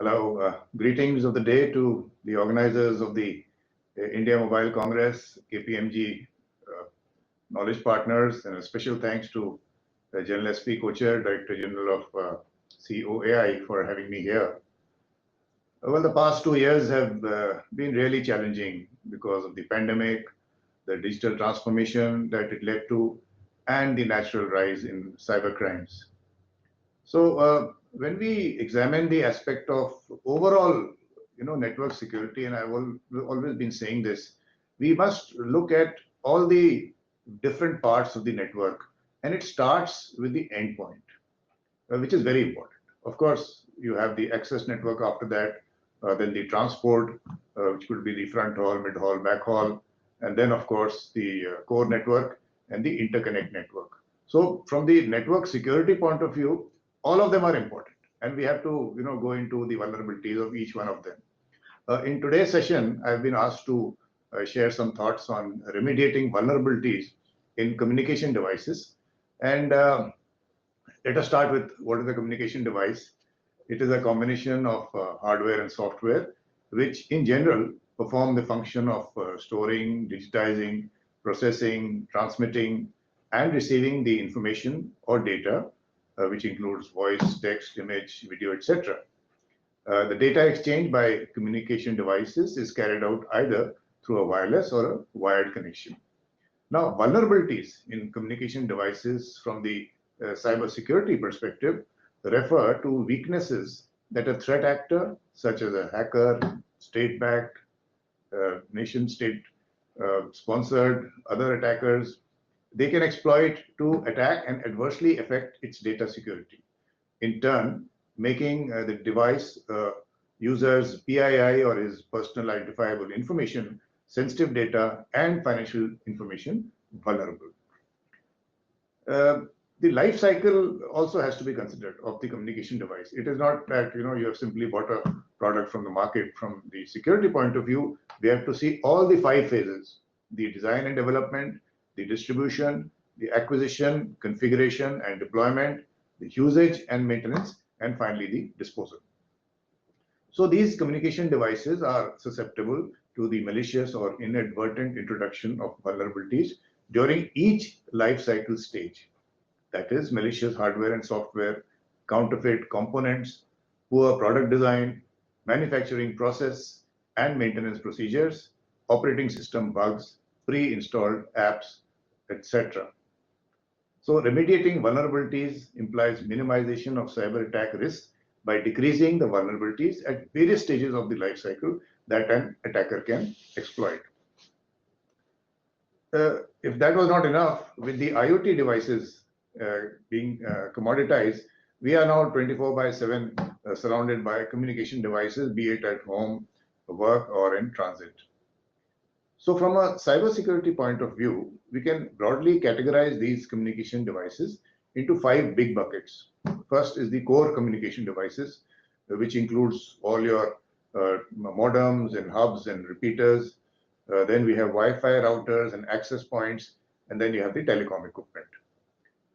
Hello, greetings of the day to the organizers of the India Mobile Congress, KPMG knowledge partners, and a special thanks to the General SP Co-Chair, Director General of COAI for having me here. Well, the past 2 years have been really challenging because of the pandemic, the digital transformation that it led to, and the natural rise in cyber crimes. So when we examine the aspect of overall, network security, and I've always been saying this, we must look at all the different parts of the network, and it starts with the endpoint, which is very important. Of course, you have the access network after that, then the transport, which could be the front haul, mid haul, back haul, and then of course the core network and the interconnect network. So from the network security point of view, all of them are important, and we have to go into the vulnerabilities of each one of them. In today's session, I've been asked to share some thoughts on remediating vulnerabilities in communication devices. And let us start with what is a communication device. It is a combination of hardware and software, which in general perform the function of storing, digitizing, processing, transmitting, and receiving the information or data, which includes voice, text, image, video, etc. The data exchange by communication devices is carried out either through a wireless or a wired connection. Now, vulnerabilities in communication devices from the cyber security perspective refer to weaknesses that a threat actor, such as a hacker, state-backed, nation-state sponsored, other attackers, they can exploit to attack and adversely affect its data security. In turn, making the device user's PII or his personal identifiable information, sensitive data, and financial information vulnerable. The life cycle also has to be considered of the communication device. It is not that you have simply bought a product from the market. From the security point of view, we have to see all the 5 phases: the design and development, the distribution, the acquisition, configuration and deployment, the usage and maintenance, and finally the disposal. So these communication devices are susceptible to the malicious or inadvertent introduction of vulnerabilities during each life cycle stage. That is, malicious hardware and software, counterfeit components, poor product design, manufacturing process and maintenance procedures, operating system bugs, pre-installed apps, etc. So remediating vulnerabilities implies minimization of cyber attack risk by decreasing the vulnerabilities at various stages of the life cycle that an attacker can exploit. If that was not enough, with the IoT devices being commoditized, we are now 24/7 surrounded by communication devices, be it at home, work, or in transit. So from a cybersecurity point of view, we can broadly categorize these communication devices into 5 big buckets. First is the core communication devices, which includes all your modems and hubs and repeaters. Then we have Wi-Fi routers and access points, and then you have the telecom equipment.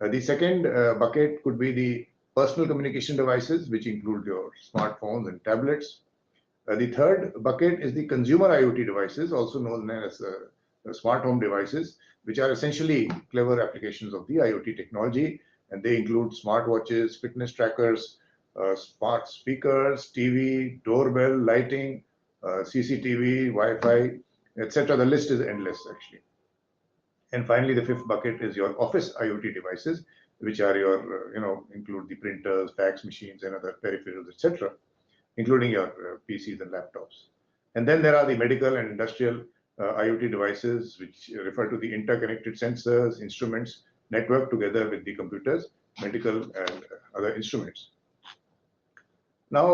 The second bucket could be the personal communication devices, which include your smartphones and tablets. The third bucket is the consumer IoT devices, also known as smart home devices, which are essentially clever applications of the IoT technology, and they include smartwatches, fitness trackers, smart speakers, TV, doorbell, lighting, CCTV, Wi-Fi, etc. The list is endless, actually. And finally, the fifth bucket is your office IoT devices, which are your, include the printers, fax machines, and other peripherals, etc., including your PCs and laptops. And then there are the medical and industrial IoT devices, which refer to the interconnected sensors, instruments, networked together with the computers, medical and other instruments. Now,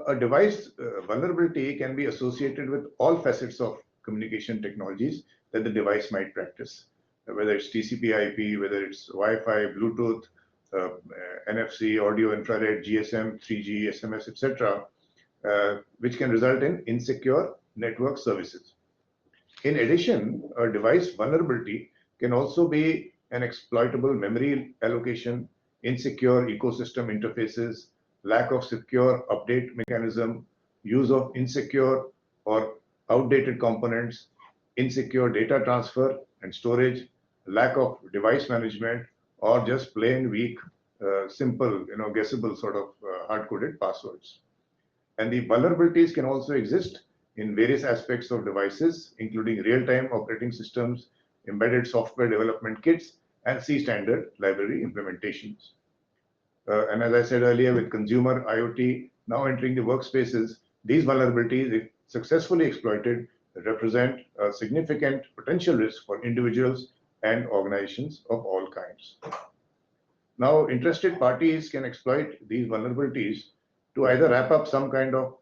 a device vulnerability can be associated with all facets of communication technologies that the device might practice, whether it's TCP/IP, whether it's Wi-Fi, Bluetooth, NFC, audio, infrared, GSM, 3G, SMS, etc., which can result in insecure network services. In addition, a device vulnerability can also be an exploitable memory allocation, insecure ecosystem interfaces, lack of secure update mechanism, use of insecure or outdated components, insecure data transfer and storage, lack of device management, or just plain weak, simple, guessable sort of hard-coded passwords. And the vulnerabilities can also exist in various aspects of devices, including real-time operating systems, embedded software development kits, and C standard library implementations. And as I said earlier, with consumer IoT now entering the workspaces, these vulnerabilities, if successfully exploited, represent a significant potential risk for individuals and organizations of all kinds. Now, interested parties can exploit these vulnerabilities to either wrap up some kind of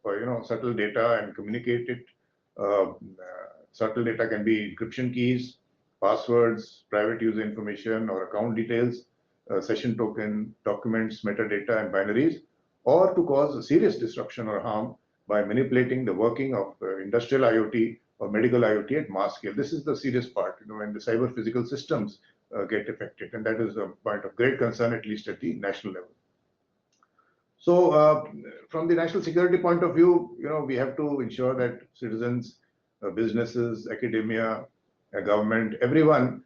subtle data and communicate it. Subtle data can be encryption keys, passwords, private user information, or account details, session token, documents, metadata, and binaries, or to cause serious disruption or harm by manipulating the working of industrial IoT or medical IoT at mass scale. This is the serious part, when the cyber physical systems get affected, and that is a point of great concern, at least at the national level. So, from the national security point of view, we have to ensure that citizens, businesses, academia, government, everyone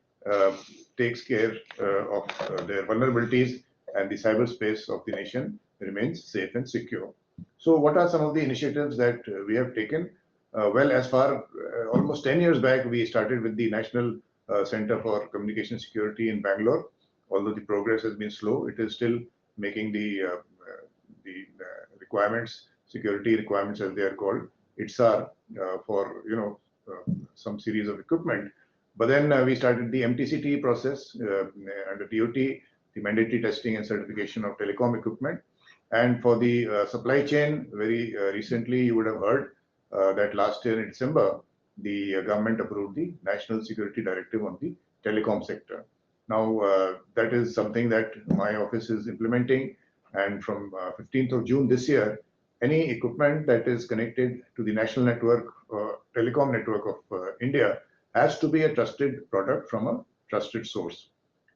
takes care of their vulnerabilities, and the cyberspace of the nation remains safe and secure. So, what are some of the initiatives that we have taken? Well, as far almost 10 years back, we started with the National Center for Communication Security in Bangalore. Although the progress has been slow, it is still making the requirements, security requirements as they are called, ITSAR, for some series of equipment. But then we started the MTCT process under TOT, the mandatory testing and certification of telecom equipment. And for the supply chain, very recently you would have heard that last year in December, the government approved the National Security Directive on the telecom sector. Now, that is something that my office is implementing. And from 15th of June this year, any equipment that is connected to the national network, telecom network of India, has to be a trusted product from a trusted source.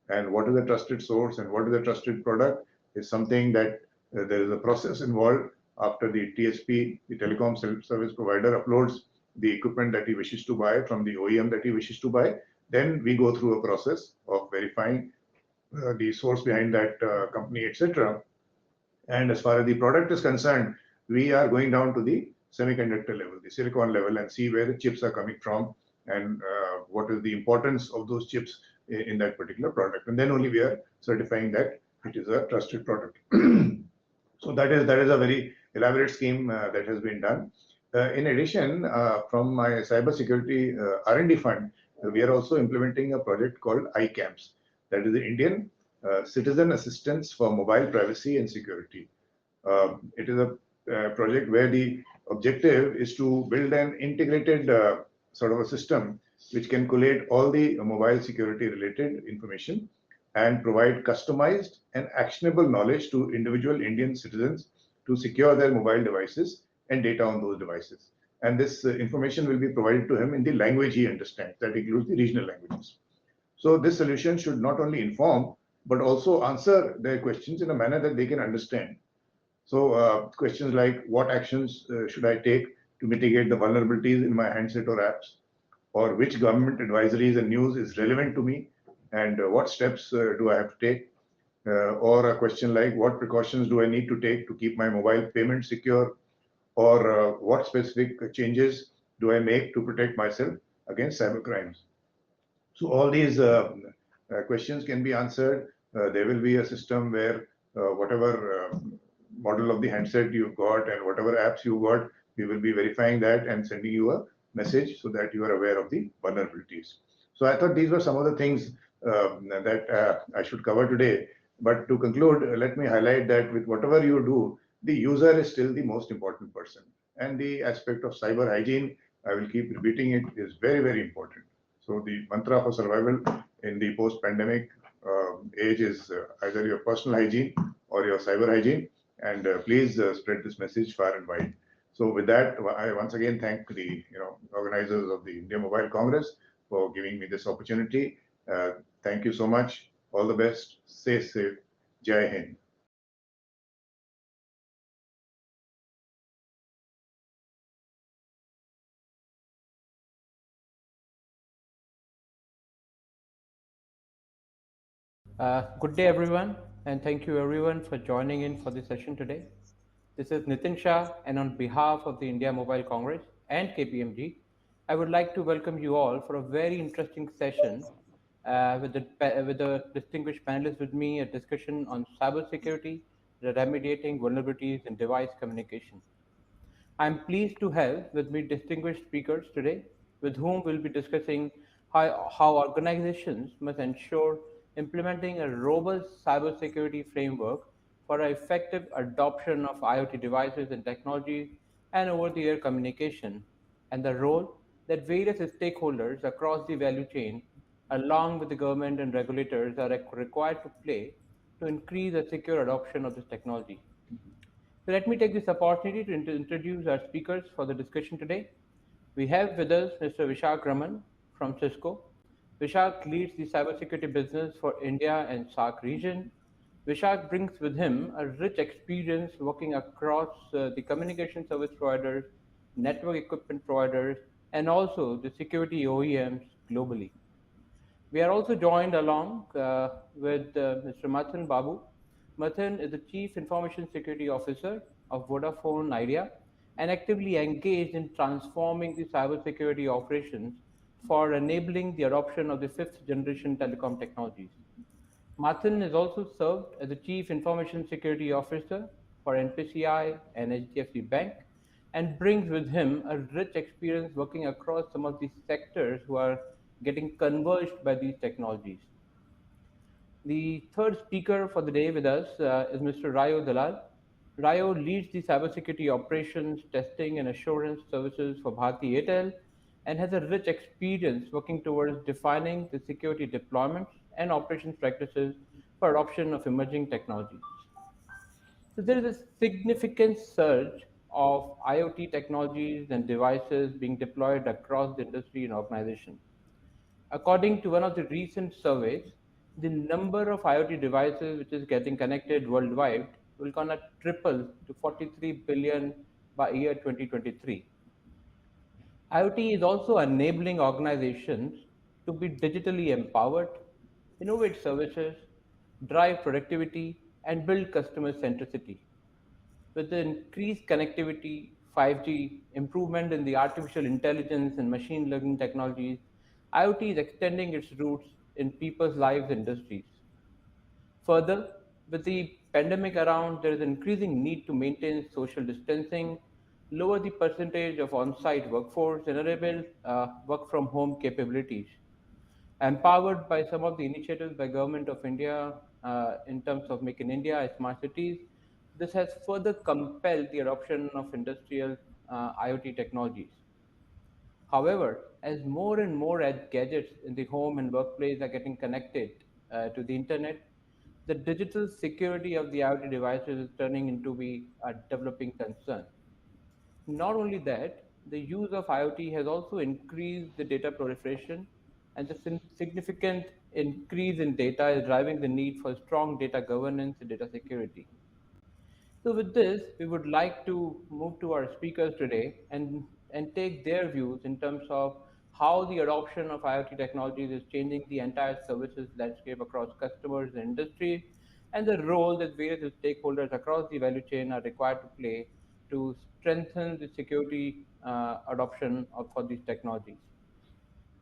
And what is a trusted source and what is a trusted product is something that there is a process involved after the TSP, the telecom service provider, uploads the equipment that he wishes to buy from the OEM that he wishes to buy. Then we go through a process of verifying the source behind that company, etc. And as far as the product is concerned, we are going down to the semiconductor level, the silicon level, and see where the chips are coming from and what is the importance of those chips in that particular product. And then only we are certifying that it is a trusted product. So that is a very elaborate scheme that has been done. In addition, from my cybersecurity R&D fund, we are also implementing a project called iCAMS, that is the Indian Citizen Assistance for Mobile Privacy and Security. It is a project where the objective is to build an integrated sort of a system which can collate all the mobile security related information and provide customized and actionable knowledge to individual Indian citizens to secure their mobile devices and data on those devices. And this information will be provided to him in the language he understands. That includes the regional languages. So this solution should not only inform, but also answer their questions in a manner that they can understand. So questions like what actions should I take to mitigate the vulnerabilities in my handset or apps, or which government advisories and news is relevant to me, and what steps do I have to take, or a question like what precautions do I need to take to keep my mobile payment secure, or what specific changes do I make to protect myself against cyber crimes. So all these questions can be answered. There will be a system where whatever model of the handset you've got and whatever apps you got, we will be verifying that and sending you a message so that you are aware of the vulnerabilities. So I thought these were some of the things that I should cover today. But to conclude, let me highlight that with whatever you do, the user is still the most important person. And the aspect of cyber hygiene, I will keep repeating it, is very, very important. So the mantra for survival in the post-pandemic age is either your personal hygiene or your cyber hygiene. And please spread this message far and wide. So with that, I once again thank the organizers of the India Mobile Congress for giving me this opportunity. Thank you so much. All the best. Stay safe. Jai Hind. Good day, everyone, and thank you everyone for joining in for this session today. This is Nitin Shah, and on behalf of the India Mobile Congress and KPMG, I would like to welcome you all for a very interesting session with the distinguished panelists with me, a discussion on cybersecurity, the remediating vulnerabilities in device communication. I'm pleased to have with me distinguished speakers today with whom we'll be discussing how organizations must ensure implementing a robust cybersecurity framework for effective adoption of IoT devices and technologies and over the air communication, and the role that various stakeholders across the value chain, along with the government and regulators, are required to play to increase the secure adoption of this technology. So let me take this opportunity to introduce our speakers for the discussion today. We have with us Mr. Vishak Raman from Cisco. Vishak leads the cybersecurity business for India and SAARC region. Vishak brings with him a rich experience working across the communication service providers, network equipment providers, and also the security OEMs globally. We are also joined along with Mr. Mathan Babu. Mathan is the Chief Information Security Officer of Vodafone Idea and actively engaged in transforming the cybersecurity operations for enabling the adoption of the fifth generation telecom technologies. Mathan has also served as the Chief Information Security Officer for NPCI and HDFC Bank and brings with him a rich experience working across some of these sectors who are getting converged by these technologies. The third speaker for the day with us is Mr. Rayo Dalal. Rayo leads the cybersecurity operations, testing, and assurance services for Bharti Airtel and has a rich experience working towards defining the security deployments and operations practices for adoption of emerging technologies. So there is a significant surge of IoT technologies and devices being deployed across the industry and organization. According to one of the recent surveys, the number of IoT devices which is getting connected worldwide will gonna triple to 43 billion by year 2023. IoT is also enabling organizations to be digitally empowered, innovate services, drive productivity, and build customer centricity. With the increased connectivity, 5G, improvement in the artificial intelligence and machine learning technologies, IoT is extending its roots in people's lives and industries. Further, with the pandemic around, there is an increasing need to maintain social distancing, lower the percentage of on-site workforce, and enable work from home capabilities. Empowered by some of the initiatives by Government of India in terms of making India a smart cities, this has further compelled the adoption of industrial IoT technologies. However, as more and more gadgets in the home and workplace are getting connected to the internet, the digital security of the IoT devices is turning into be a developing concern. Not only that, the use of IoT has also increased the data proliferation, and the significant increase in data is driving the need for strong data governance and data security. So, with this, we would like to move to our speakers today and take their views in terms of how the adoption of IoT technologies is changing the entire services landscape across customers and industry, and the role that various stakeholders across the value chain are required to play to strengthen the security adoption for these technologies.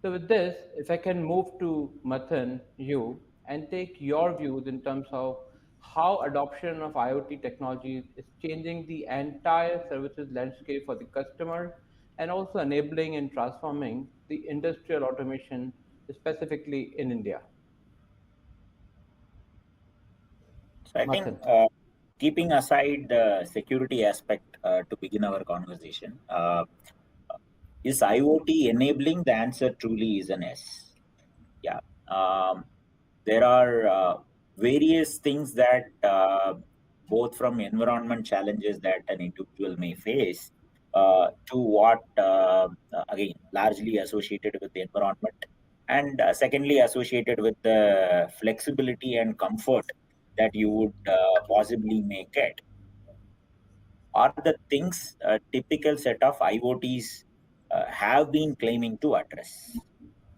So with this, if I can move to Mathan, you, and take your views in terms of how adoption of IoT technologies is changing the entire services landscape for the customer and also enabling and transforming the industrial automation, specifically in India. So I think Mathan. keeping aside the security aspect to begin our conversation, is IoT enabling? The answer truly is an yes. Yeah. Um, there are various things that both from environment challenges that an individual may face to what again largely associated with the environment, and secondly associated with the flexibility and comfort that you would possibly may get are the things a typical set of IoTs have been claiming to address.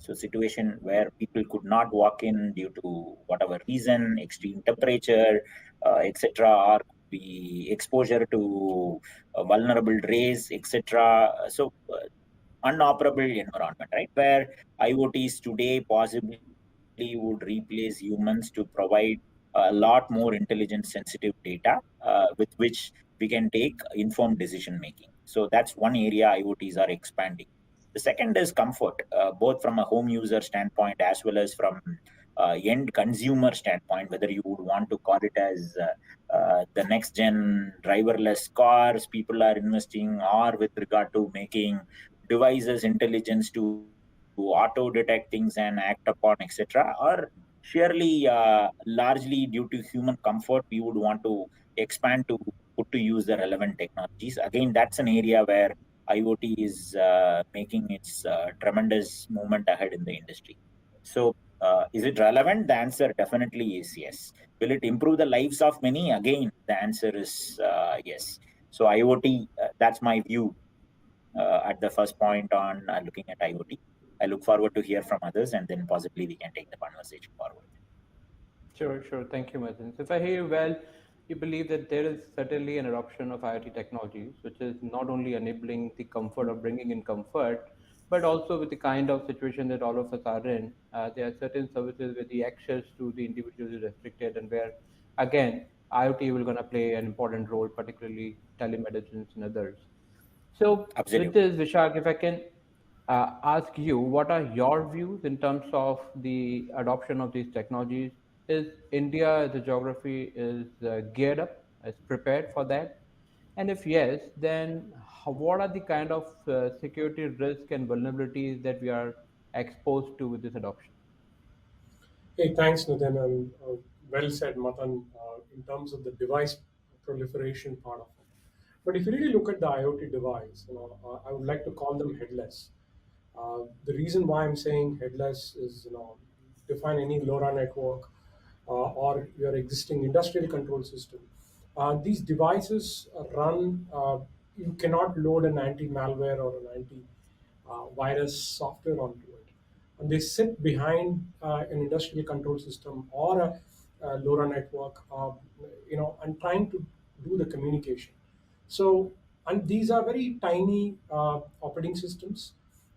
So situation where people could not walk in due to whatever reason, extreme temperature, etc., or be exposure to vulnerable rays, etc. So unoperable environment, right? Where IoTs today possibly would replace humans to provide a lot more intelligent, sensitive data with which we can take informed decision making. So that's one area IoTs are expanding. The second is comfort, both from a home user standpoint as well as from end consumer standpoint, whether you would want to call it as the next gen driverless cars people are investing, or with regard to making devices intelligence to auto detect things and act upon, etc., or surely largely due to human comfort we would want to expand to put to use the relevant technologies. Again, that's an area where IoT is making its tremendous movement ahead in the industry. So is it relevant? The answer definitely is yes. Will it improve the lives of many? Again, the answer is yes. So IoT, that's my view at the first point on looking at IoT. I look forward to hear from others, and then possibly we can take the conversation forward. Sure, sure. Thank you, Mathan. So if I hear you well, you believe that there is certainly an adoption of IoT technologies, which is not only enabling the comfort of bringing in comfort, but also with the kind of situation that all of us are in. There are certain services where the access to the individual is restricted, and where, again, IoT will going to play an important role, particularly telemedicine and others. So, with Absolutely. this, Vishak, if I can ask you, what are your views in terms of the adoption of these technologies? Is India, as a geography, is geared up, is prepared for that? And if yes, then what are the kind of security risk and vulnerabilities that we are exposed to with this adoption? Hey, thanks, Nitin, and well said, Mathan, in terms of the device proliferation part of it. But if you really look at the IoT device, I would like to call them headless. The reason why I'm saying headless is, define any LoRa network or your existing industrial control system. These devices run, you cannot load an anti-malware or an anti-virus software onto it. And they sit behind an industrial control system or a LoRa network, and trying to do the communication. So, and these are very tiny operating systems,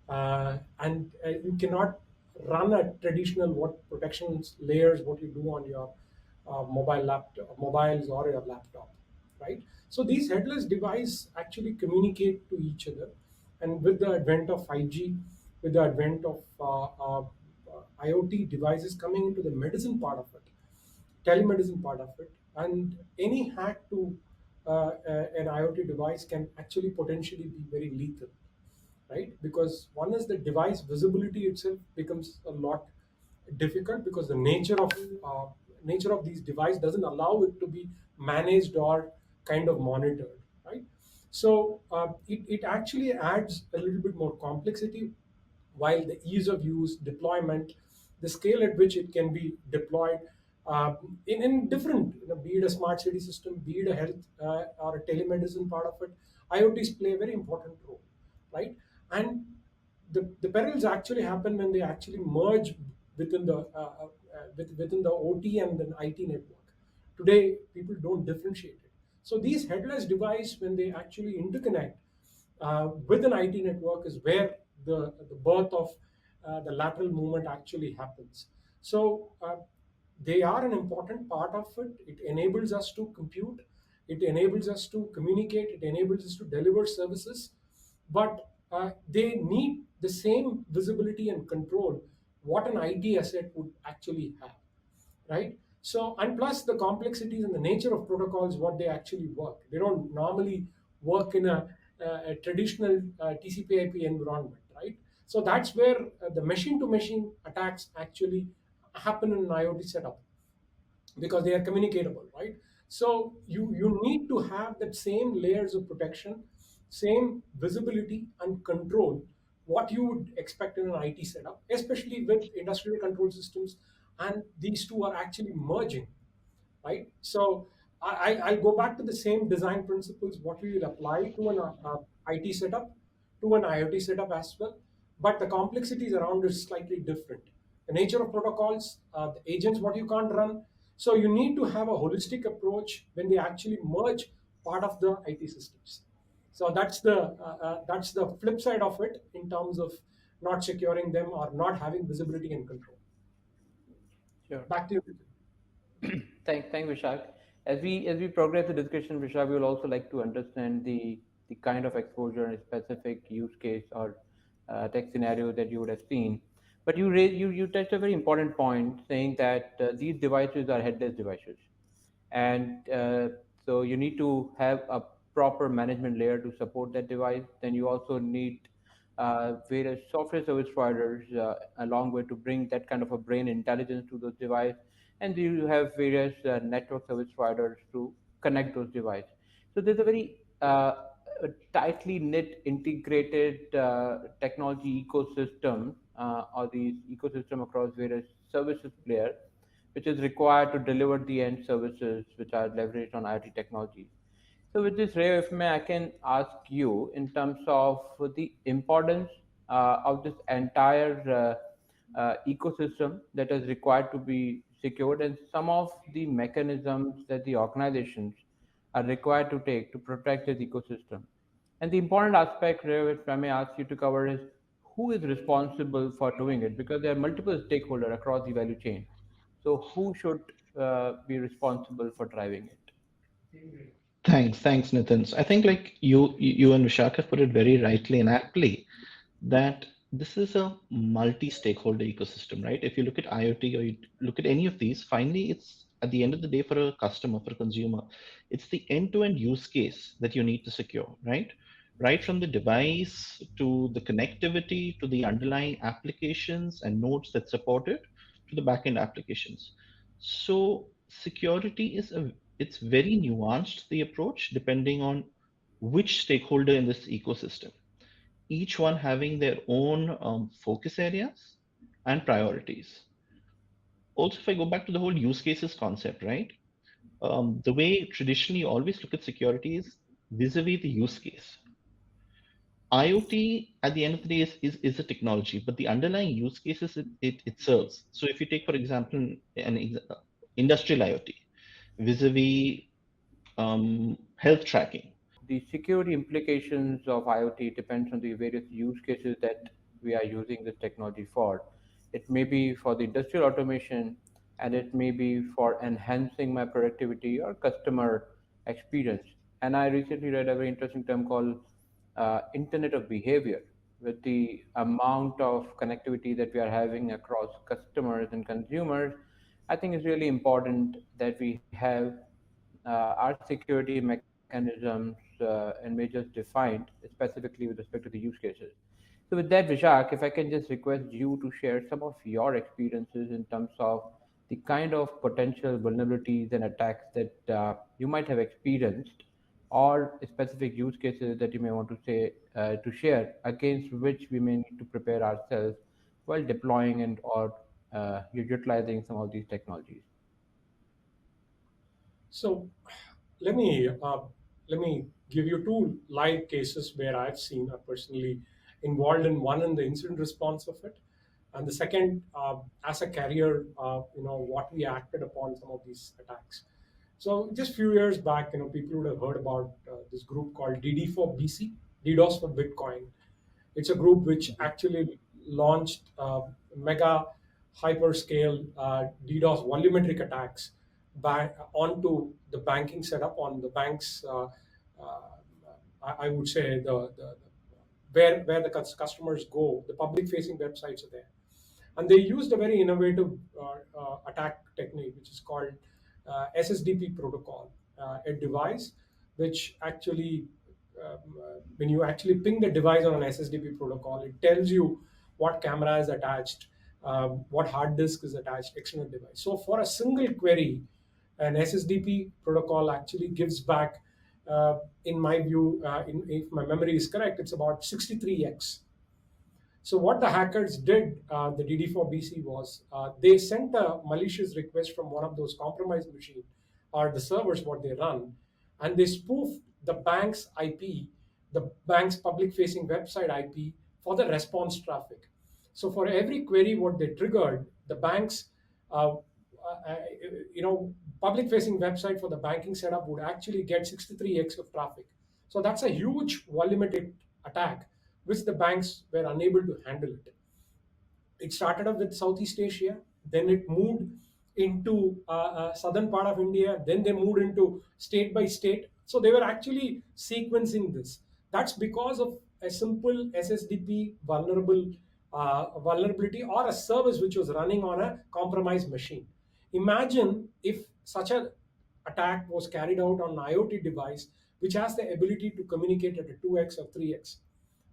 and you cannot run a traditional what protections layers what you do on your mobiles or your laptop, right? So these headless devices actually communicate to each other, and with the advent of 5G, with the advent of IoT devices coming into the medicine part of it, telemedicine part of it, and any hack to an IoT device can actually potentially be very lethal, right? Because one is the device visibility itself becomes a lot difficult because the nature of these device doesn't allow it to be managed or kind of monitored, right? So it actually adds a little bit more complexity, while the ease of use, deployment, the scale at which it can be deployed in different, be it a smart city system, be it a health or a telemedicine part of it, IoTs play a very important role, right? And the perils actually happen when they actually merge within within the OT and the IT network. Today, people don't differentiate it. So these headless device, when they actually interconnect with an IT network, is where the birth of the lateral movement actually happens. So they are an important part of it. It enables us to compute, it enables us to communicate, it enables us to deliver services, but they need the same visibility and control what an IT asset would actually have, right? So, and plus the complexities and the nature of protocols, what they actually work. They don't normally work in a traditional TCP/IP environment, right? So that's where the machine-to-machine attacks actually happen in an IoT setup, because they are communicatable, right? So you need to have that same layers of protection, same visibility and control, what you would expect in an IT setup, especially with industrial control systems, and these two are actually merging, right? So I'll go back to the same design principles what we will apply to an IT setup, to an IoT setup as well. but the complexities around is slightly different. The nature of protocols, the agents, what you can't run. So you need to have a holistic approach when they actually merge part of the IT systems. So that's the flip side of it in terms of not securing them or not having visibility and control. Sure. Back to you, Nitin. Thank Vishak. As we progress the discussion, Vishak, we will also like to understand the kind of exposure and specific use case or tech scenario that you would have seen. But you touched a very important point, saying that these devices are headless devices, and so you need to have a proper management layer to support that device. Then you also need various software service providers along with to bring that kind of a brain intelligence to those devices, and you have various network service providers to connect those devices. So there's a very tightly knit integrated technology ecosystem or the ecosystem across various services players, which is required to deliver the end services which are leveraged on IoT technologies. So, with this, Rayo, if may, I can ask you in terms of the importance of this entire ecosystem that is required to be secured, and some of the mechanisms that the organizations are required to take to protect this ecosystem. And the important aspect, Rayo, if I may ask you to cover, is who is responsible for doing it, because there are multiple stakeholders across the value chain. So, who should be responsible for driving it? Thanks, Nitin. So I think like you and Vishak have put it very rightly and aptly that this is a multi-stakeholder ecosystem, right? If you look at IoT or you look at any of these, finally, it's at the end of the day for a customer, for a consumer, it's the end-to-end use case that you need to secure, right? Right from the device to the connectivity to the underlying applications and nodes that support it to the backend applications. So security is it's very nuanced, the approach, depending on which stakeholder in this ecosystem, each one having their own focus areas and priorities. Also, if I go back to the whole use cases concept, right? The way traditionally you always look at security is vis-a-vis the use case. IoT at the end of the day is a technology, but the underlying use cases it serves. So if you take, for example, industrial IoT vis-a-vis health tracking. The security implications of IoT depends on the various use cases that we are using this technology for. It may be for the industrial automation, and it may be for enhancing my productivity or customer experience. And I recently read a very interesting term called Internet of Behavior. With the amount of connectivity that we are having across customers and consumers, I think it's really important that we have our security mechanisms and measures defined specifically with respect to the use cases. So, with that, Vishak, if I can just request you to share some of your experiences in terms of the kind of potential vulnerabilities and attacks that you might have experienced, or specific use cases that you may want to say to share against which we may need to prepare ourselves while deploying and or utilizing some of these technologies. So let me uh, let me give you two live cases where I've seen personally involved in one in the incident response of it, and the second as a carrier, what we acted upon some of these attacks. So just few years back, people would have heard about this group called DD4BC, DDoS for Bitcoin. It's a group which actually launched mega hyperscale DDoS volumetric attacks onto the banking setup on the banks. I would say where the customers go, the public facing websites are there, and they used a very innovative attack technique which is called SSDP protocol, a device which actually when you actually ping the device on an SSDP protocol, it tells you what camera is attached, what hard disk is attached, external device. So for a single query, an SSDP protocol actually gives back, in my view, if my memory is correct, it's about 63x. So what the hackers did, the DD4BC, was they sent a malicious request from one of those compromised machines or the servers what they run, and they spoofed the bank's IP, the bank's public-facing website IP, for the response traffic. So for every query what they triggered, the banks, public-facing website for the banking setup would actually get 63x of traffic. So that's a huge volumetric attack, which the banks were unable to handle it. It started off with Southeast Asia, then it moved into southern part of India, then they moved into state by state. So they were actually sequencing this. That's because of a simple SSDP vulnerability or a service which was running on a compromised machine. Imagine if such an attack was carried out on an IoT device which has the ability to communicate at a 2x or 3x,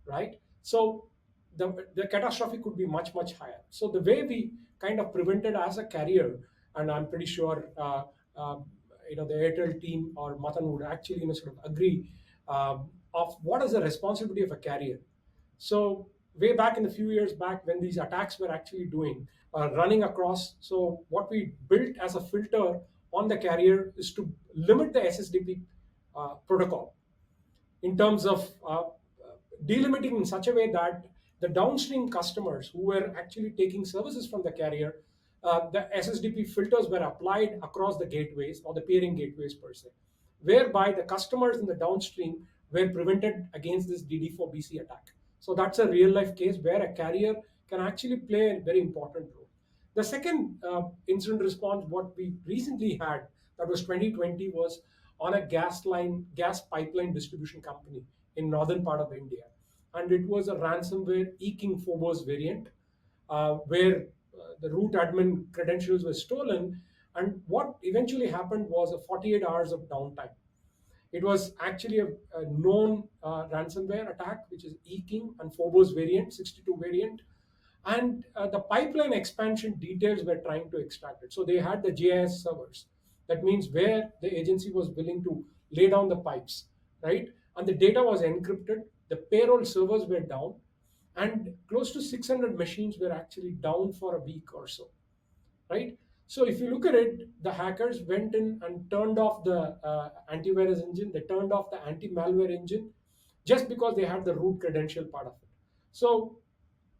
right? So the catastrophe could be much, much higher. So the way we kind of prevented as a carrier, and I'm pretty sure the Airtel team or Mathan would actually sort of agree of what is the responsibility of a carrier. So way back in the few years back when these attacks were actually running across, so what we built as a filter on the carrier is to limit the SSDP protocol in terms of delimiting in such a way that the downstream customers who were actually taking services from the carrier, the SSDP filters were applied across the gateways or the peering gateways per se, whereby the customers in the downstream were prevented against this DD4BC attack. So that's a real life case where a carrier can actually play a very important role. The second incident response, what we recently had, that was 2020, was on a gas pipeline distribution company in northern part of India. And it was a ransomware eking Phobos variant, where the root admin credentials were stolen. And what eventually happened was a 48 hours of downtime. It was actually a known ransomware attack, which is eking and Phobos variant, 62 variant. And the pipeline expansion details were trying to extract it. So they had the GIS servers. That means where the agency was willing to lay down the pipes, right? And the data was encrypted. The payroll servers were down, and close to 600 machines were actually down for a week or so, right? So if you look at it, the hackers went in and turned off the antivirus engine. They turned off the anti-malware engine just because they had the root credential part of it. So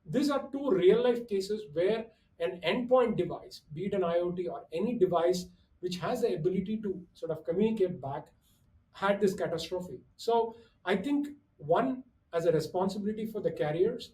these are two real life cases where an endpoint device, be it an IoT or any device which has the ability to sort of communicate back, had this catastrophe. So I think one, as a responsibility for the carriers,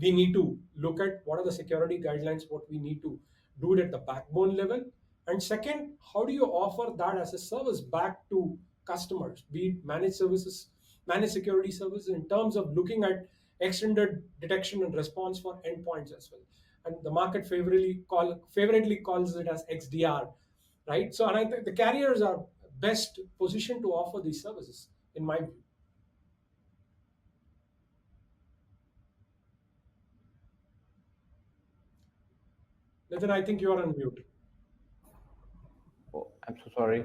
we need to look at what are the security guidelines, what we need to do it at the backbone level. And second, how do you offer that as a service back to customers, be it managed services, managed security services, in terms of looking at extended detection and response for endpoints as well. And the market favorably calls it as XDR, right? So, and I think the carriers are best positioned to offer these services, in my view. Nitin, I think you are on mute. Oh, I'm so sorry.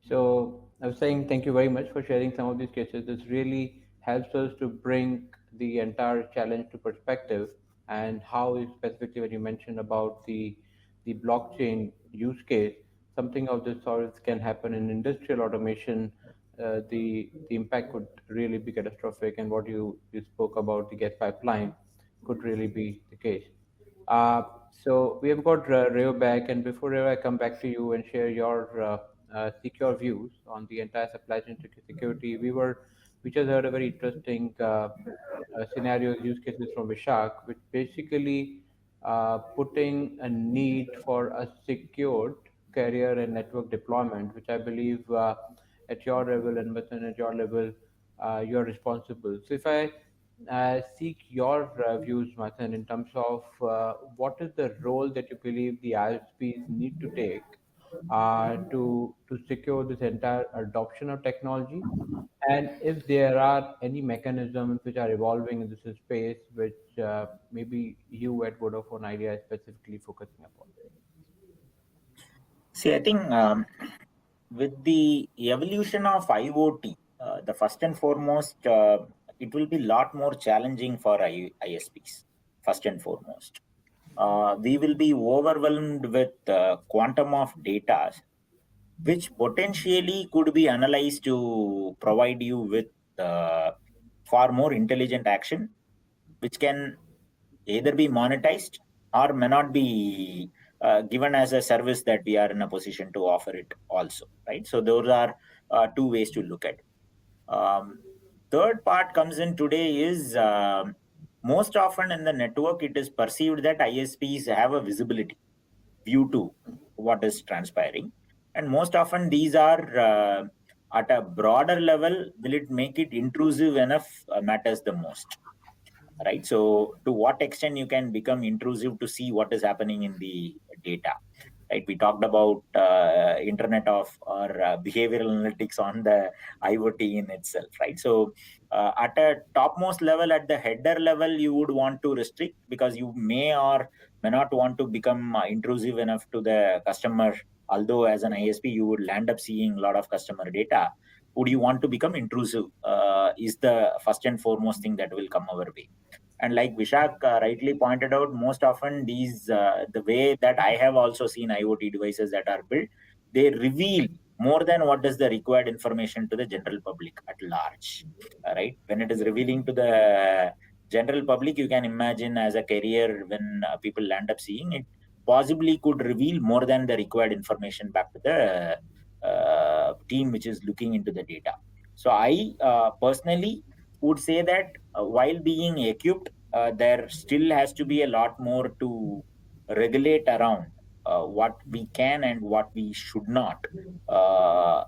So I was saying thank you very much for sharing some of these cases. This really helps us to bring the entire challenge to perspective, and how specifically when you mentioned about the blockchain use case, something of this sort can happen in industrial automation. The impact could really be catastrophic, and what you spoke about the gas pipeline could really be the case. So we have got Rayo back, and before Rayo, I come back to you and share your secure views on the entire supply chain security. We just heard a very interesting scenario use cases from Vishak, which basically putting a need for a secured carrier and network deployment, which I believe at your level and within at your level, you're responsible. So if I seek your views, Mathan, in terms of what is the role that you believe the ISPs need to take to secure this entire adoption of technology, and if there are any mechanisms which are evolving in this space, which maybe you at Vodafone Idea is specifically focusing upon. See, I think with the evolution of IoT, the first and foremost, it will be a lot more challenging for ISPs, first and foremost. We will be overwhelmed with quantum of data, which potentially could be analyzed to provide you with far more intelligent action which can either be monetized or may not be given as a service that we are in a position to offer it also, right? So those are two ways to look at it. Third part comes in today is most often in the network, it is perceived that ISPs have a visibility view to what is transpiring. And most often these are at a broader level, will it make it intrusive enough matters the most, right? So to what extent you can become intrusive to see what is happening in the data, right? We talked about internet of or behavioral analytics on the IoT in itself, right? So at a topmost level, at the header level, you would want to restrict because you may or may not want to become intrusive enough to the customer. Although as an ISP you would land up seeing a lot of customer data, would you want to become intrusive is the first and foremost thing that will come our way. And like Vishak rightly pointed out, most often these, the way that I have also seen IoT devices that are built, they reveal more than what is the required information to the general public at large, right? When it is revealing to the general public, you can imagine as a carrier, when people land up seeing it, possibly could reveal more than the required information back to the team which is looking into the data. So I personally would say that while being equipped, there still has to be a lot more to regulate around what we can and what we should not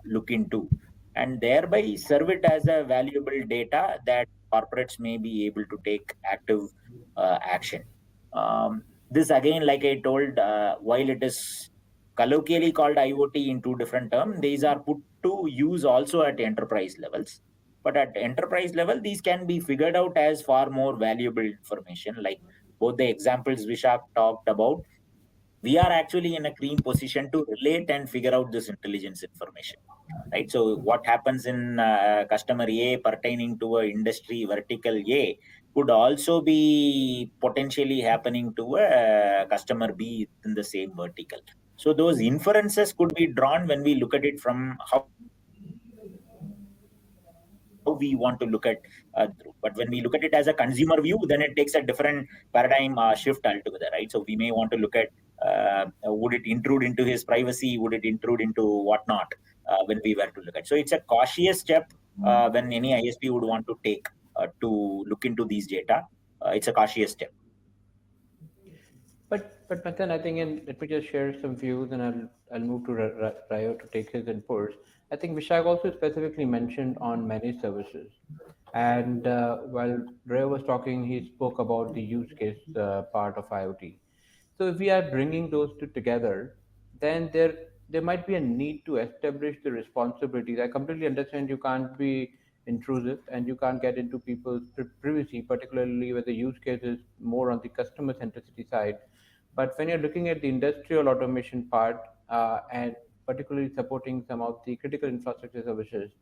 look into, and thereby serve it as a valuable data that corporates may be able to take active action. This again, like I told, while it is colloquially called IoT in two different terms, these are put to use also at enterprise levels. But at enterprise level, these can be figured out as far more valuable information. Like both the examples Vishak talked about, we are actually in a clean position to relate and figure out this intelligence information, right? So what happens in customer A pertaining to a industry vertical A could also be potentially happening to a customer B in the same vertical. So those inferences could be drawn when we look at it from how we want to look at through. But when we look at it as a consumer view, then it takes a different paradigm shift altogether, right? So we may want to look at would it intrude into his privacy? Would it intrude into whatnot when we were to look at? So it's a cautious step when any ISP would want to take to look into these data. It's a cautious step. But Mathan, I think, and let me just share some views, and I'll move to Rayo to take his inputs. I think Vishak also specifically mentioned on managed services, and while Rayo was talking, he spoke about the use case part of IoT. So if we are bringing those two together, then there might be a need to establish the responsibilities. I completely understand you can't be intrusive and you can't get into people's privacy, particularly where the use case is more on the customer centricity side. But when you're looking at the industrial automation part and particularly supporting some of the critical infrastructure services,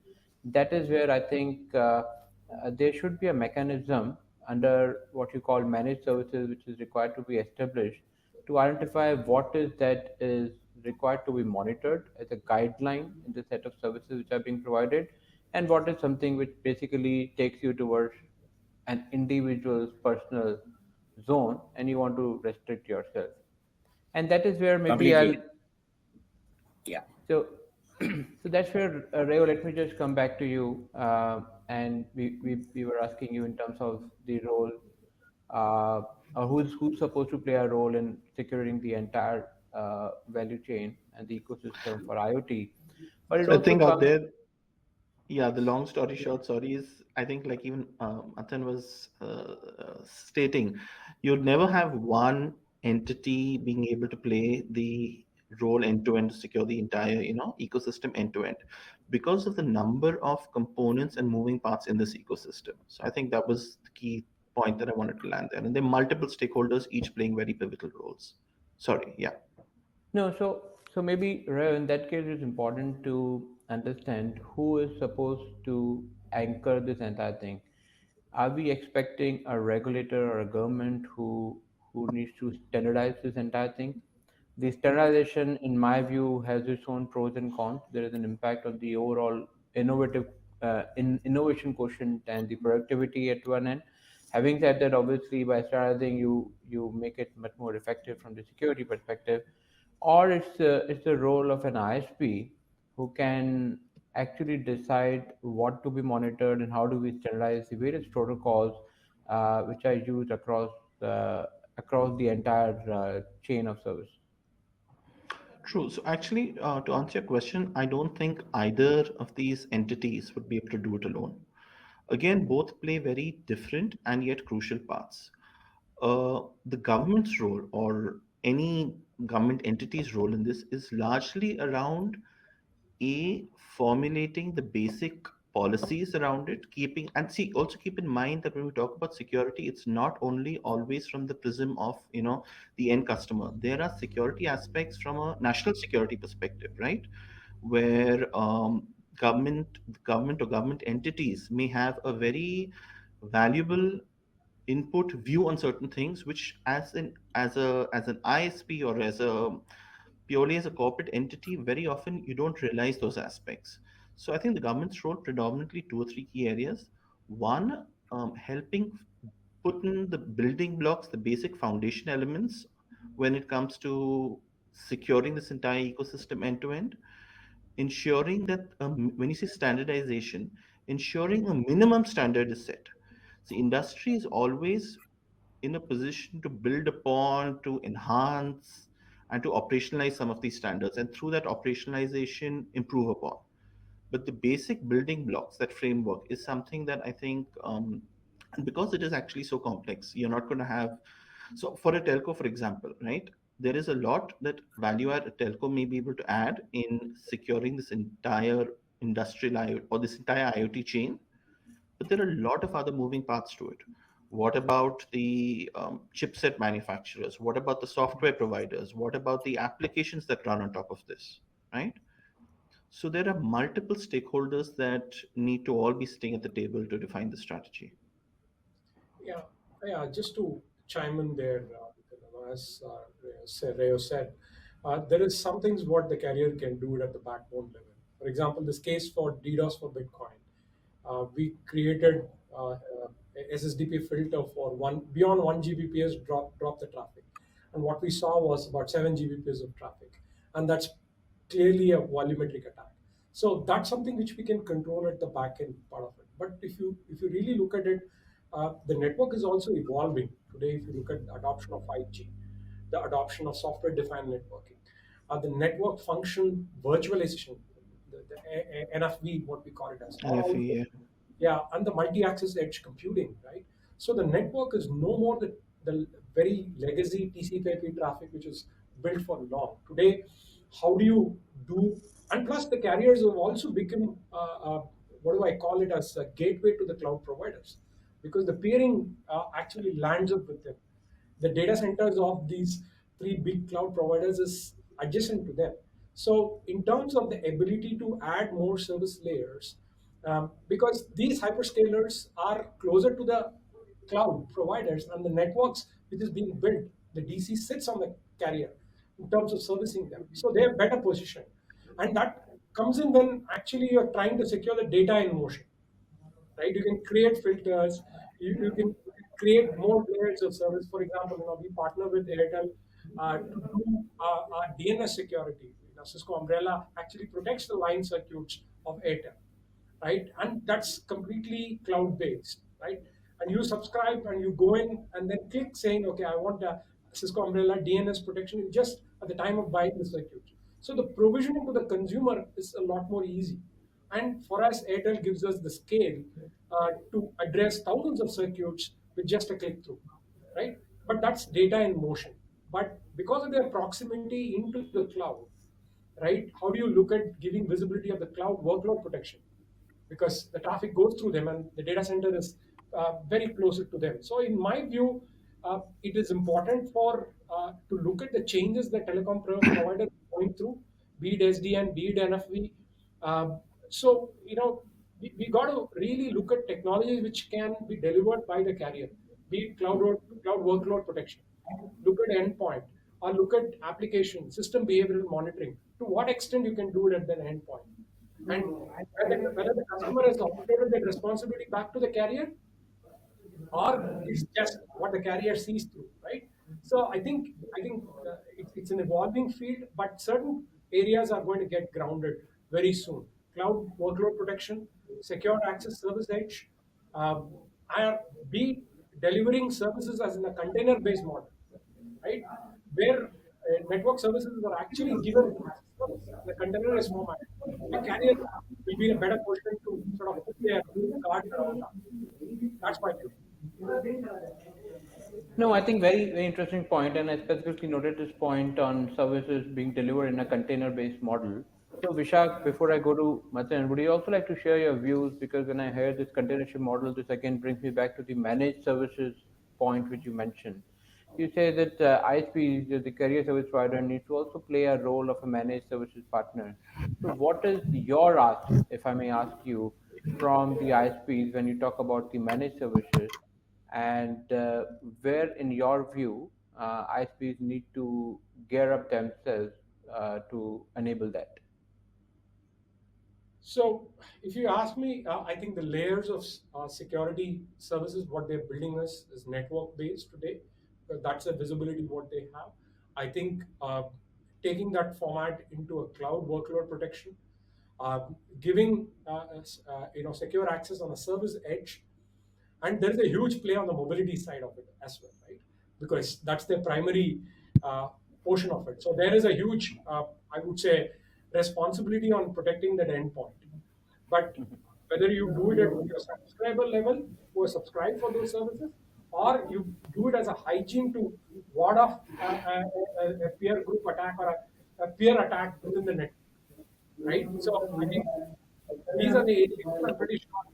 that is where I think there should be a mechanism under what you call managed services, which is required to be established to identify what is that is required to be monitored as a guideline in the set of services which are being provided, and what is something which basically takes you towards an individual's personal zone and you want to restrict yourself. And that is where maybe I'll Completely. Yeah. so, so that's where Rayo. Let me just come back to you. And we were asking you in terms of the role, or who's supposed to play a role in securing the entire value chain and the ecosystem for IoT. But it So I also think out comes. there, yeah, the long story short, sorry, is I think like even Mathan was stating, you'd never have one entity being able to play the role end to end to secure the entire, ecosystem end to end because of the number of components and moving parts in this ecosystem. So I think that was the key point that I wanted to land there. And there are multiple stakeholders, each playing very pivotal roles. Sorry, yeah. No, so maybe Rayo, in that case, it's important to understand who is supposed to anchor this entire thing. Are we expecting a regulator or a government who needs to standardize this entire thing? The standardization, in my view, has its own pros and cons. There is an impact on the overall innovation quotient and the productivity at one end. Having said that, obviously by standardizing, you make it much more effective from the security perspective, or it's the role of an ISP who can actually decide what to be monitored and how do we standardize the various protocols which are used across the entire chain of service. True. So actually, to answer your question, I don't think either of these entities would be able to do it alone. Again, both play very different and yet crucial parts. The government's role or any government entity's role in this is largely around a formulating the basic policies around it, keeping and see also keep in mind that when we talk about security, it's not only always from the prism of the end customer. There are security aspects from a national security perspective, right? Where government or government entities may have a very valuable input view on certain things, which as an ISP or as a purely as a corporate entity, very often you don't realize those aspects. So I think the government's role predominantly two or three key areas. One, helping put in the building blocks, the basic foundation elements when it comes to securing this entire ecosystem end to end, ensuring that when you say standardization, ensuring a minimum standard is set. The industry is always in a position to build upon, to enhance, and to operationalize some of these standards, and through that operationalization, improve upon. But the basic building blocks, that framework, is something that I think, and because it is actually so complex, you're not going to have. So, for a telco, for example, right, there is a lot that value add a telco may be able to add in securing this entire industrial IoT or this entire IoT chain, but there are a lot of other moving parts to it. What about the chipset manufacturers? What about the software providers? What about the applications that run on top of this, right? So there are multiple stakeholders that need to all be sitting at the table to define the strategy. Yeah, yeah. Just to chime in there, as Rayo said, there is some things what the carrier can do it at the backbone level. For example, this case for DDoS for Bitcoin, we created SSDP filter for one beyond 1 Gbps drop the traffic, and what we saw was about 7 Gbps of traffic, and that's clearly a volumetric attack. So that's something which we can control at the back end part of it. But if you really look at it, the network is also evolving today. If you look at the adoption of 5G, the adoption of software-defined networking, the network function virtualization, the NFV, what we call it as, or also, NFE, yeah, and the multi-access edge computing, right? So the network is no more the very legacy TCP/IP traffic which is built for long. Today, how do you do? And plus, the carriers have also become what do I call it as a gateway to the cloud providers, because the peering actually lands up with them. The data centers of these three big cloud providers is adjacent to them. So in terms of the ability to add more service layers, because these hyperscalers are closer to the cloud providers and the networks which is being built, the DC sits on the carrier in terms of servicing them. So they are better positioned. And that comes in when actually you're trying to secure the data in motion, right? You can create filters, you can create more layers of service. For example, we partner with Airtel to do DNS security. Cisco umbrella actually protects the line circuits of Airtel, right? And that's completely cloud-based, right? And you subscribe and you go in and then click saying, okay, I want a Cisco umbrella DNS protection just at the time of buying the circuit. So the provisioning to the consumer is a lot more easy. And for us, Airtel gives us the scale to address thousands of circuits with just a click through, right? But that's data in motion. But because of their proximity into the cloud, right? How do you look at giving visibility of the cloud workload protection? Because the traffic goes through them and the data center is very closer to them. So in my view, it is important for to look at the changes that telecom provider is going through, be it SDN, be it NFV. So we got to really look at technologies which can be delivered by the carrier, be it cloud workload protection, look at endpoint, or look at application system behavioral monitoring. To what extent you can do it at the endpoint, and whether the customer has offloaded that responsibility back to the carrier, or it's just what the carrier sees through, right? So I think it's an evolving field, but certain areas are going to get grounded very soon. Cloud workload protection, secure access service edge, um, are be delivering services as in a container-based model, right? Where network services are actually given as a service in a containerized format. A carrier will be in a better position to sort of put their guards around that. That's my view. No, I think very interesting point, and I specifically noted this point on services being delivered in a container-based model. So, Vishak, before I go to Mathan, would you also like to share your views? Because when I hear this containership model, this again brings me back to the managed services point which you mentioned. You say that ISPs, the carrier service provider, needs to also play a role of a managed services partner. So, what is your ask, if I may ask you, from the ISPs when you talk about the managed services? And where, in your view, ISPs need to gear up themselves to enable that? So, if you ask me, I think the layers of security services, what they're building is network based today. That's the visibility what they have. I think taking that format into a cloud workload protection, uh, giving secure access on a service edge, and there is a huge play on the mobility side of it as well, right? Because that's the primary uh, portion of it. So there is a huge, I would say, responsibility on protecting that endpoint. But whether you do it at your subscriber level, who are subscribed for those services, or you do it as a hygiene to ward off a peer group attack or a peer attack within the network, right? So I think these are the areas I'm pretty sure,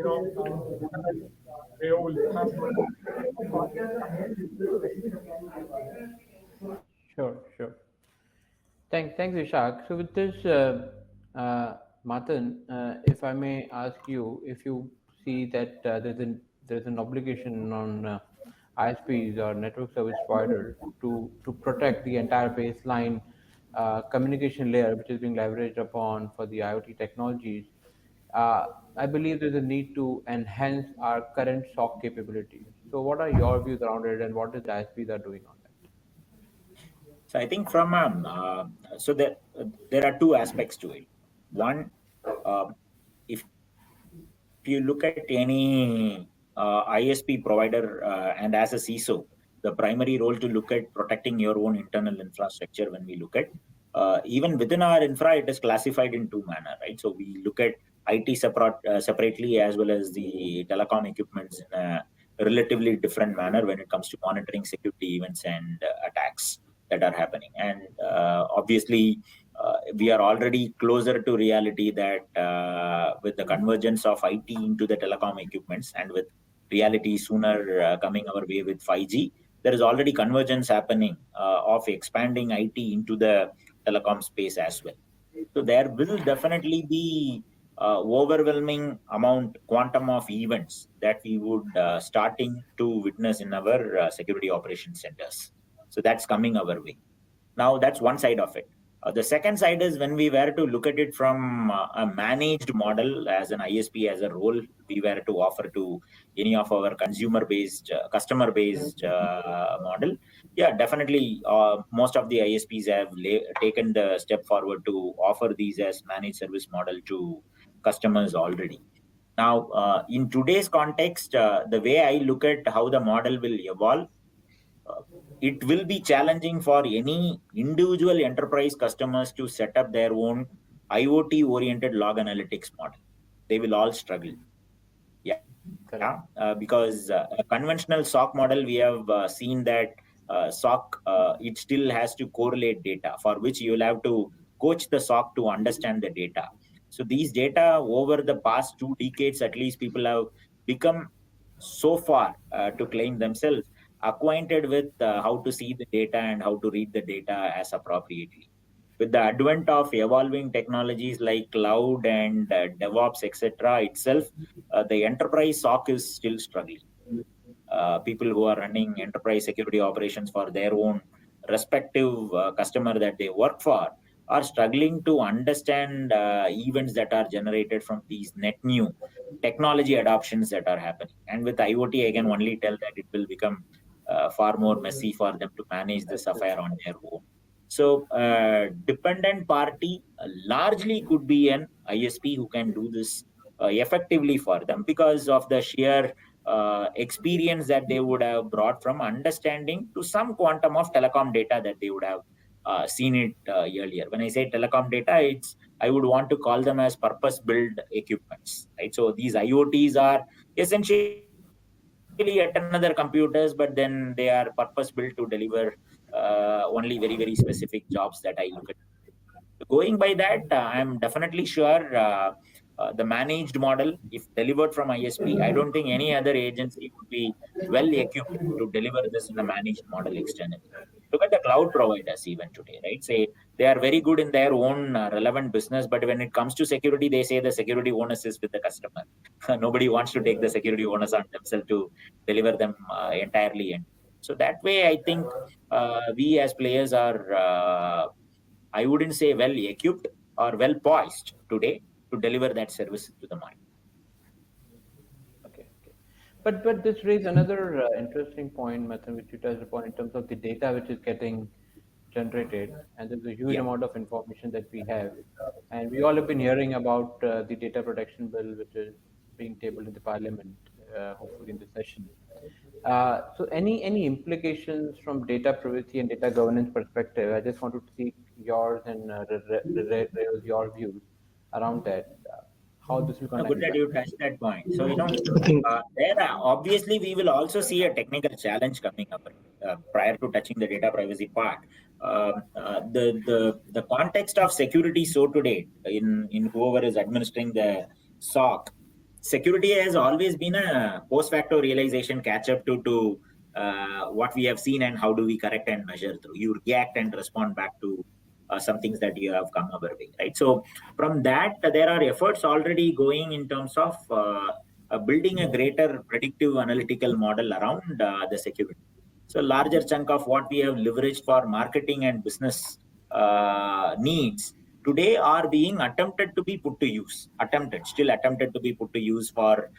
Mathan and Rayo will have to. Sure, sure. Thanks, Vishak. So with this, Mathan, if I may ask you, if you see that there's an obligation on ISPs or network service providers to protect the entire baseline communication layer, which is being leveraged upon for the IoT technologies, uh, I believe there's a need to enhance our current SOC capabilities. So, what are your views around it, and what is the ISPs are doing on that? So I think from so there are two aspects to it. One, if you look at any ISP provider and as a CISO, the primary role to look at protecting your own internal infrastructure. When we look at even within our infra, it is classified in two manner, right? So we look at IT separately as well as the telecom equipments in a relatively different manner when it comes to monitoring security events and attacks that are happening. And obviously, we are already closer to reality that with the convergence of IT into the telecom equipments and with reality sooner coming our way with 5G, there is already convergence happening of expanding IT into the telecom space as well. So there will definitely be overwhelming amount quantum of events that we would starting to witness in our security operations centers. So that's coming our way. Now, that's one side of it. The second side is when we were to look at it from a managed model as an ISP, as a role we were to offer to any of our consumer based, customer based model. Yeah, definitely. Most of the ISPs have taken the step forward to offer these as managed service model to customers already. Now, in today's context, the way I look at how the model will evolve, uh, it will be challenging for any individual enterprise customers to set up their own IoT oriented log analytics model. They will all struggle. Yeah, Correct. because a conventional SOC model, we have seen that SOC, it still has to correlate data, for which you will have to coach the SOC to understand the data. So these data over the past 2 decades, at least, people have become so far to claim themselves acquainted with how to see the data and how to read the data as appropriately. With the advent of evolving technologies like cloud and DevOps, etc., itself, the enterprise SOC is still struggling. People who are running enterprise security operations for their own respective customer that they work for, are struggling to understand events that are generated from these net new technology adoptions that are happening. And with IoT, I can only tell that it will become far more messy for them to manage this affair on their own. So, dependent party largely could be an ISP who can do this effectively for them because of the sheer experience that they would have brought from understanding to some quantum of telecom data that they would have seen it earlier. When I say telecom data, I would want to call them as purpose-built equipments, right? So these IoTs are essentially yet another computers, but then they are purpose-built to deliver only very, very specific jobs that I look at. Going by that, I'm definitely sure the managed model, if delivered from ISP, I don't think any other agency would be well equipped to deliver this in a managed model externally. Look at the cloud providers even today, right? Say they are very good in their own relevant business, but when it comes to security, they say the security onus is with the customer. Nobody wants to take the security onus on themselves to deliver them entirely. And so that way, I think we as players are I wouldn't say well equipped or well poised today to deliver that service to the market. Okay, okay. But this raises another interesting point, Mathan, which you touched upon in terms of the data which is getting generated, and there's a huge Yeah. amount of information that we have, and we all have been hearing about the data protection bill, which is being tabled in the parliament, hopefully in this session. So any implications from data privacy and data governance perspective? I just wanted to see yours and Rayo's, your views around that. How this will No, connect. good that you touched that point. So, I think there obviously we will also see a technical challenge coming up prior to touching the data privacy part. The context of security so today in whoever is administering the SOC, security has always been a post facto realization catch up to what we have seen and how do we correct and measure through. You react and respond back to some things that you have come our way, right? So from that, there are efforts already going in terms of building a greater predictive analytical model around the security. So larger chunk of what we have leveraged for marketing and business needs today are being attempted to be put to use, still attempted to be put to use for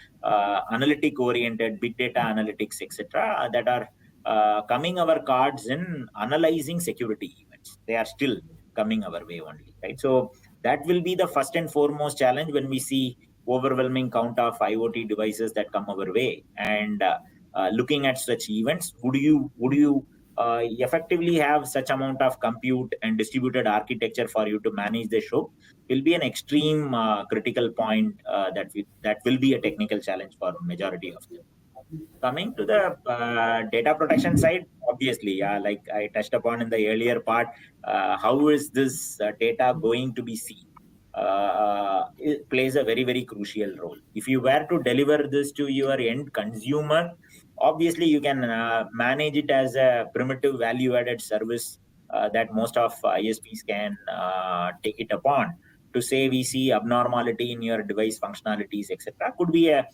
analytic oriented big data analytics, etc., that are coming our cards in analyzing security events. They are still coming our way only, right? So that will be the first and foremost challenge when we see overwhelming count of IoT devices that come our way. And looking at such events, would you effectively have such amount of compute and distributed architecture for you to manage the show? Will be an extreme critical point that will be a technical challenge for majority of them. Coming to the data protection side, obviously, yeah, like I touched upon in the earlier part, how is this data going to be seen? It plays a very, very crucial role. If you were to deliver this to your end consumer, obviously you can manage it as a primitive value added service that most of ISPs can take it upon to say we see abnormality in your device functionalities, etc. Could be a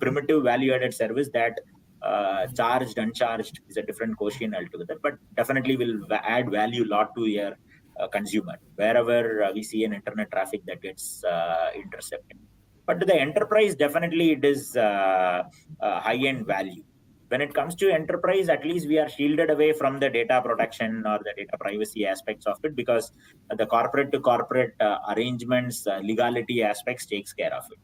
primitive value added service that charged, uncharged is a different question altogether, but definitely will add value a lot to your consumer wherever we see an internet traffic that gets intercepted. But to the enterprise, definitely it is high end value. When it comes to enterprise, at least we are shielded away from the data protection or the data privacy aspects of it because the corporate to corporate arrangements, legality aspects takes care of it.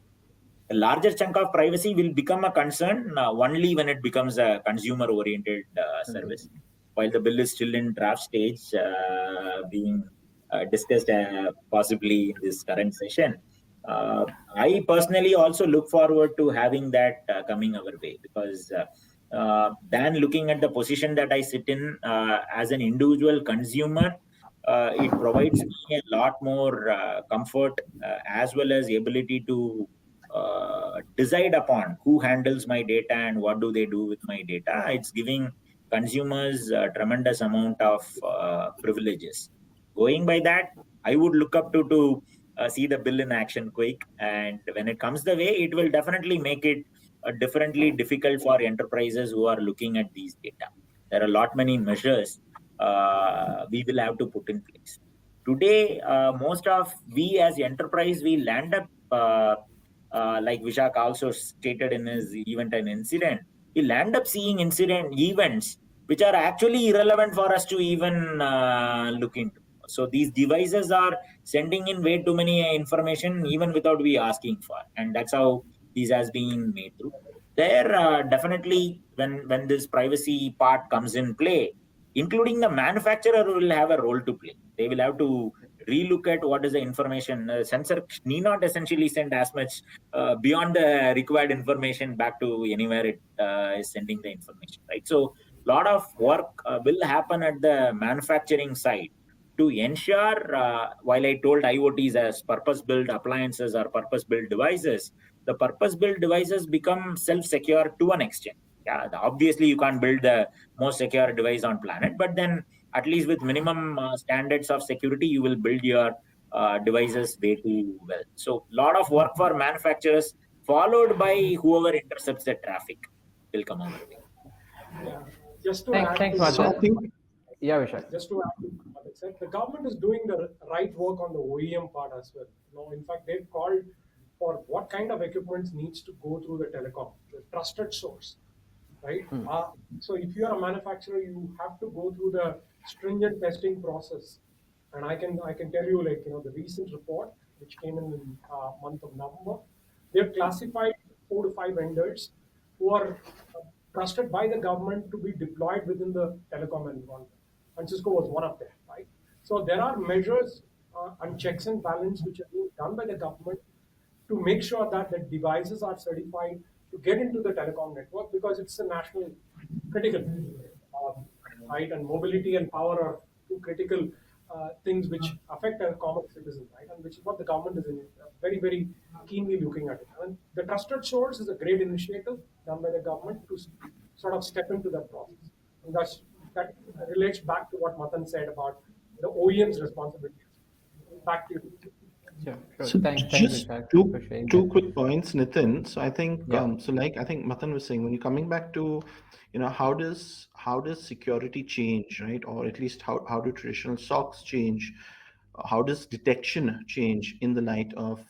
A larger chunk of privacy will become a concern only when it becomes a consumer oriented service. While the bill is still in draft stage, being discussed possibly in this current session, I personally also look forward to having that coming our way because than looking at the position that I sit in as an individual consumer, it provides me a lot more comfort as well as ability to decide upon who handles my data and what do they do with my data. It's giving consumers a tremendous amount of privileges. Going by that, I would look up to see the bill in action quick. And when it comes the way, it will definitely make it differently difficult for enterprises who are looking at these data. There are a lot many measures we will have to put in place. Today, most of we as enterprise, we land up, like Vishak also stated in his event and incident, we land up seeing incident events which are actually irrelevant for us to even look into. So these devices are sending in way too many information even without we asking for, and that's how these has been made through. There, definitely, when this privacy part comes in play, including the manufacturer will have a role to play. They will have to relook at what is the information. Sensor need not essentially send as much beyond the required information back to anywhere it is sending the information, right? So lot of work will happen at the manufacturing side to ensure, while I told IoTs as purpose-built appliances or purpose-built devices, the purpose-built devices become self-secure to an extent. Yeah, obviously you can't build the most secure device on planet, but then at least with minimum standards of security, you will build your devices way too well. So lot of work for manufacturers, followed by whoever intercepts the traffic, will come our way. Yeah. Just to Thanks, add thanks, to So I Mathan. think Yeah, Vishak. just to add to what it said, the government is doing the right work on the OEM part as well. In fact, they've called for what kind of equipment needs to go through the telecom, the trusted source, right? So if you are a manufacturer, you have to go through the stringent testing process. And I can tell you, the recent report which came in month of November, they've classified 4 to 5 vendors who are trusted by the government to be deployed within the telecom environment. And Cisco was one of them, right? So there are measures and checks and balance which are being done by the government to make sure that the devices are certified to get into the telecom network because it's a national critical, right? And mobility and power are two critical things which affect a common citizen, right? And which is what the government is very, very keenly looking at it. And the trusted source is a great initiative done by the government to sort of step into that process. And that relates back to what Mathan said about the OEM's responsibilities. Back to you. Sure, sure. so Thanks, just Vishak, for two sharing two that. quick points, Nitin. So I think Yeah. I think Mathan was saying when you're coming back to, how does security change, right? Or at least how do traditional SOCs change? How does detection change in the light of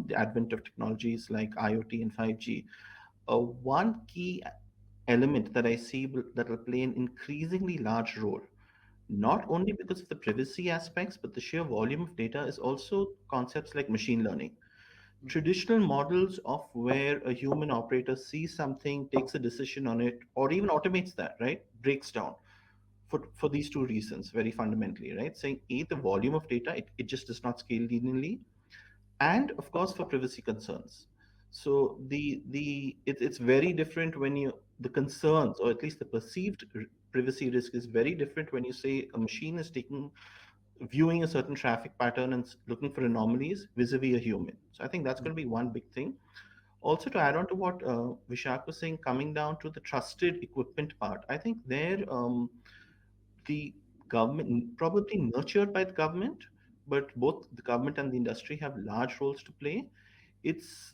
the advent of technologies like IoT and 5G? One key element that I see that will play an increasingly large role, not only because of the privacy aspects, but the sheer volume of data, is also concepts like machine learning. Traditional models of where a human operator sees something, takes a decision on it, or even automates that, right, breaks down for these two reasons very fundamentally, right? Saying A, the volume of data, it just does not scale linearly, and of course for privacy concerns. So it's very different when you the concerns, or at least the perceived privacy risk, is very different when you say a machine is taking viewing a certain traffic pattern and looking for anomalies vis-a-vis a human. So I think that's going to be one big thing. Also, to add on to what Vishak was saying, coming down to the trusted equipment part, I think there the government, probably nurtured by the government, but both the government and the industry have large roles to play. It's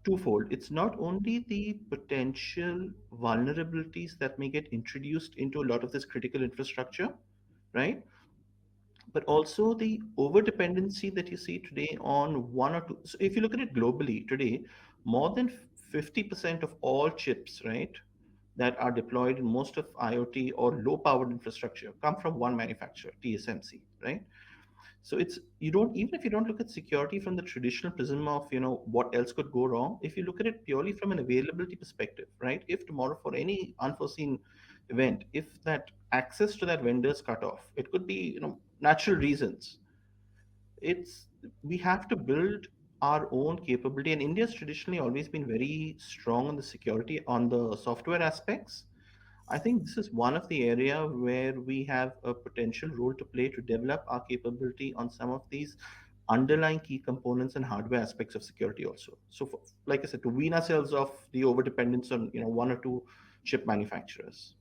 twofold. It's not only the potential vulnerabilities that may get introduced into a lot of this critical infrastructure, right? But also the over dependency that you see today on one or two. So if you look at it globally today, more than 50% of all chips, right, that are deployed in most of IoT or low powered infrastructure come from one manufacturer, TSMC, right? So it's you don't even if you don't look at security from the traditional prism of what else could go wrong. If you look at it purely from an availability perspective, right? If tomorrow for any unforeseen event, if that access to that vendor is cut off, it could be natural reasons. It's We have to build our own capability, and India's traditionally always been very strong on the security on the software aspects. I think this is one of the area where we have a potential role to play to develop our capability on some of these underlying key components and hardware aspects of security also. So, like I said, to wean ourselves off the over dependence on one or two chip manufacturers.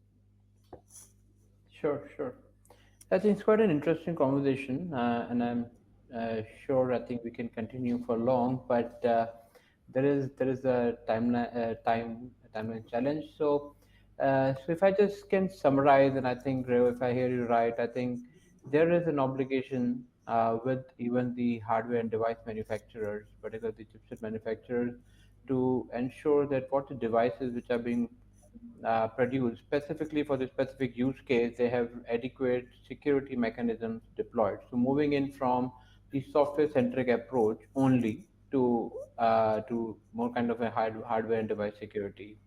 Sure, sure. I think it's quite an interesting conversation, and I'm sure I think we can continue for long, but there is a timeline challenge. So if I just can summarize, and I think Rayo, if I hear you right, I think there is an obligation with even the hardware and device manufacturers, particularly the chipset manufacturers, to ensure that what the devices which are being produced specifically for the specific use case, they have adequate security mechanisms deployed. So moving in from the software-centric approach only to more kind of a hardware and device security.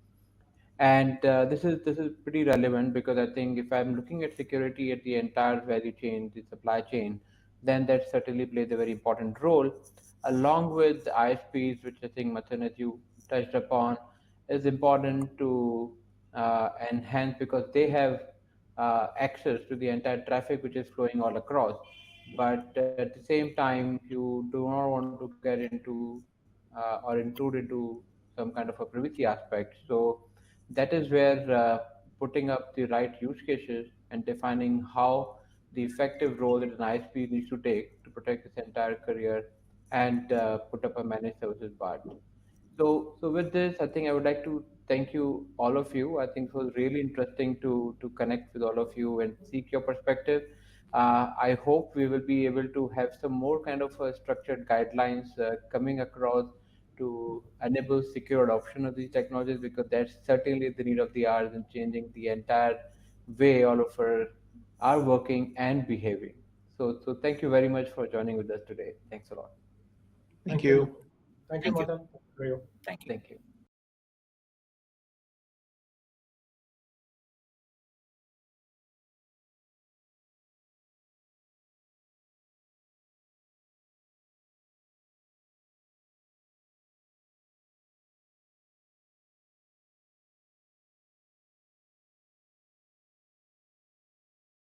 And this is pretty relevant because I think if I'm looking at security at the entire value chain, the supply chain, then that certainly plays a very important role, along with the ISPs, which I think Mathan, as you touched upon, is important to enhance because they have access to the entire traffic which is flowing all across. But at the same time, you do not want to get into or intrude into some kind of a privacy aspect. So that is where putting up the right use cases and defining how the effective role that an ISP needs to take to protect its entire career and put up a managed services part. So with this, I think I would like to thank you, all of you. I think it was really interesting to connect with all of you and seek your perspective. I hope we will be able to have some more kind of structured guidelines coming across to enable secure adoption of these technologies because that's certainly the need of the hour in changing the entire way all of our are working and behaving. So thank you very much for joining with us today. Thanks a lot. Thank Thank you, you. Nitin. Thank you, Thank you. Mathan. Rayo. Thank you. Thank you.